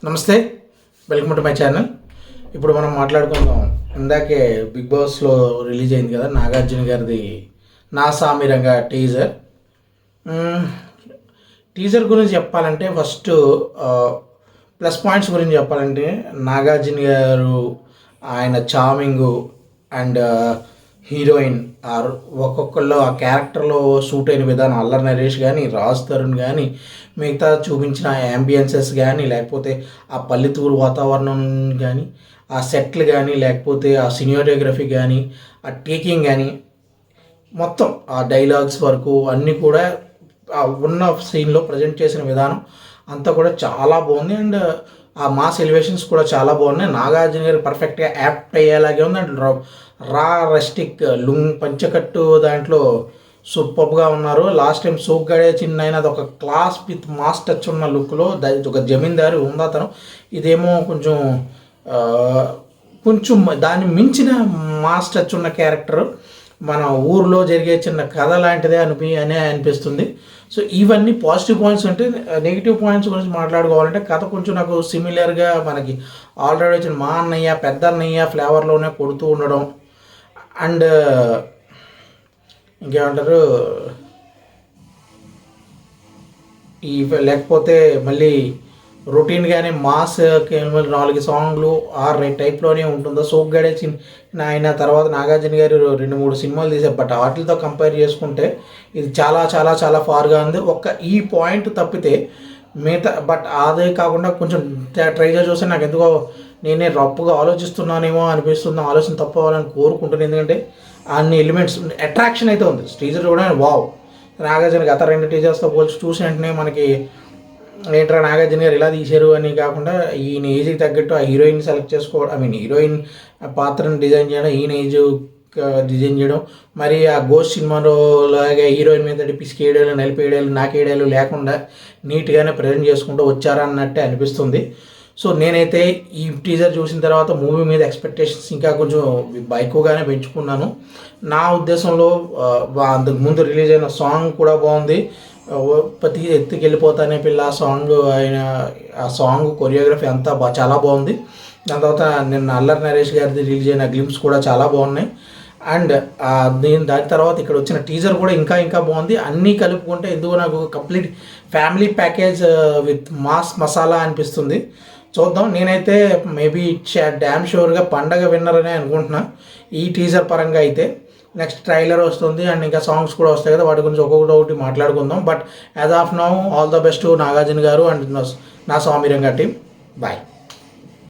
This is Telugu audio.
నమస్తే, వెల్కమ్ టు మై ఛానల్. ఇప్పుడు మనం మాట్లాడుకుందాం. ఇందాకే బిగ్ బాస్లో రిలీజ్ అయింది కదా నాగార్జున గారిది నా సామిరంగా టీజర్. టీజర్ గురించి చెప్పాలంటే ఫస్ట్ ప్లస్ పాయింట్స్ గురించి చెప్పాలంటే నాగార్జున గారు ఆయన చార్మింగు అండ్ హీరోయిన్ ఒక్కొక్కళ్ళు ఆ క్యారెక్టర్లో సూట్ అయిన విధానం, అల్లరి నరేష్ కానీ, రాజ్ తరుణ్ కానీ, మిగతా చూపించిన యాంబియన్సెస్ కానీ, లేకపోతే ఆ పల్లెటూరు వాతావరణం కానీ, ఆ సెట్లు కానీ, లేకపోతే ఆ సినిమాటోగ్రఫీ కానీ, ఆ టేకింగ్ కానీ, మొత్తం ఆ డైలాగ్స్ వరకు అన్నీ కూడా ఉన్న సీన్లో ప్రజెంట్ చేసిన విధానం అంతా కూడా చాలా బాగుంది. అండ్ ఆ మాస్ ఎలివేషన్స్ కూడా చాలా బాగున్నాయి. నాగార్జున గారు పర్ఫెక్ట్గా యాప్ట్ అయ్యేలాగే ఉంది. అండ్ రా రెస్టిక్ పంచకట్టు దాంట్లో సూపర్గా ఉన్నారు. లాస్ట్ టైం సోగ్గాడే చిన్న అయినా అది ఒక క్లాస్ విత్ మాస్ టచ్ ఉన్న లుక్లో ఒక జమీందారు ఉంది అతను. ఇదేమో కొంచెం దాన్ని మించిన మాస్ టచ్ ఉన్న క్యారెక్టర్, మన ఊర్లో జరిగే చిన్న కథ లాంటిదే అనిపిస్తుంది. సో ఇవన్నీ పాజిటివ్ పాయింట్స్. అంటే నెగిటివ్ పాయింట్స్ గురించి మాట్లాడుకోవాలంటే కథ కొంచెం నాకు సిమిలర్గా మనకి ఆల్రెడీ వచ్చిన మా అన్నయ్య పెద్ద అన్నయ్య ఫ్లేవర్లోనే కొడుతూ ఉండడం. అండ్ ఇంకేమంటారు, ఈ లేకపోతే మళ్ళీ రొటీన్గానే మాస్ 4 సాంగ్లు టైప్లోనే ఉంటుందో. సోగ్గాడే ఆయన తర్వాత నాగార్జున గారు 2-3 సినిమాలు తీశారు. బట్ వాటితో కంపేర్ చేసుకుంటే ఇది చాలా చాలా చాలా ఫార్గా ఉంది. ఈ పాయింట్ తప్పితే మిగతా, బట్ అదే కాకుండా కొంచెం ట్రైలర్ చూస్తే నాకు ఎందుకో నేనే రప్పుగా ఆలోచిస్తున్నానేమో అనిపిస్తుంది. ఆలోచన తప్పు అవ్వాలని కోరుకుంటున్నాను. ఎందుకంటే అన్ని ఎలిమెంట్స్ అట్రాక్షన్ అయితే ఉంది. టీజర్ కూడా వావ్. నాగార్జున గత 2 టీజర్స్తో పోల్చి చూసిన వెంటనే మనకి ఏంట్రా నాగార్జున గారు ఇలా తీశారు అని కాకుండా ఈయన ఏజ్కి తగ్గట్టు ఆ హీరోయిన్ సెలెక్ట్ చేసుకోవడం, హీరోయిన్ పాత్రను డిజైన్ చేయడం, ఈయన ఏజ్ డిజైన్ చేయడం, మరి ఆ గోస్ట్ సినిమాలో లాగా హీరోయిన్ మీద పిసికేయడాలు, నలిపేయడాలు, నాకేయడాలు లేకుండా నీట్గానే ప్రజెంట్ చేసుకుంటూ వచ్చారా అన్నట్టే అనిపిస్తుంది. సో నేనైతే ఈ టీజర్ చూసిన తర్వాత మూవీ మీద ఎక్స్పెక్టేషన్స్ ఇంకా కొంచెం ఎక్కువగానే పెంచుకున్నాను. నా ఉద్దేశంలో అంతకు ముందు రిలీజ్ అయిన సాంగ్ కూడా బాగుంది. ప్రతి ఎత్తుకి వెళ్ళిపోతానే పిల్ల సాంగ్, ఆ సాంగ్ కొరియోగ్రఫీ అంతా చాలా బాగుంది. దాని తర్వాత నిన్న అల్లరి నరేష్ గారిది రిలీజ్ అయిన గ్లిమ్స్ కూడా చాలా బాగున్నాయి. అండ్ దాని తర్వాత ఇక్కడ వచ్చిన టీజర్ కూడా ఇంకా బాగుంది. అన్నీ కలుపుకుంటే ఎందుకు నాకు complete family package with mass masala అనిపిస్తుంది. చూద్దాం. నేనైతే మేబీ డ్యామ్ షూర్గా పండగ విన్నర్ అనే అనుకుంటున్నా ఈ టీజర్ పరంగా అయితే. నెక్స్ట్ ట్రైలర్ వస్తుంది అండ్ ఇంకా సాంగ్స్ కూడా వస్తాయి కదా, వాటి గురించి ఒక్కొక్కటి మాట్లాడుకుందాం. But as of now all the best Nagarjuna గారు అండ్ నా సామిరంగా టీమ్. బాయ్.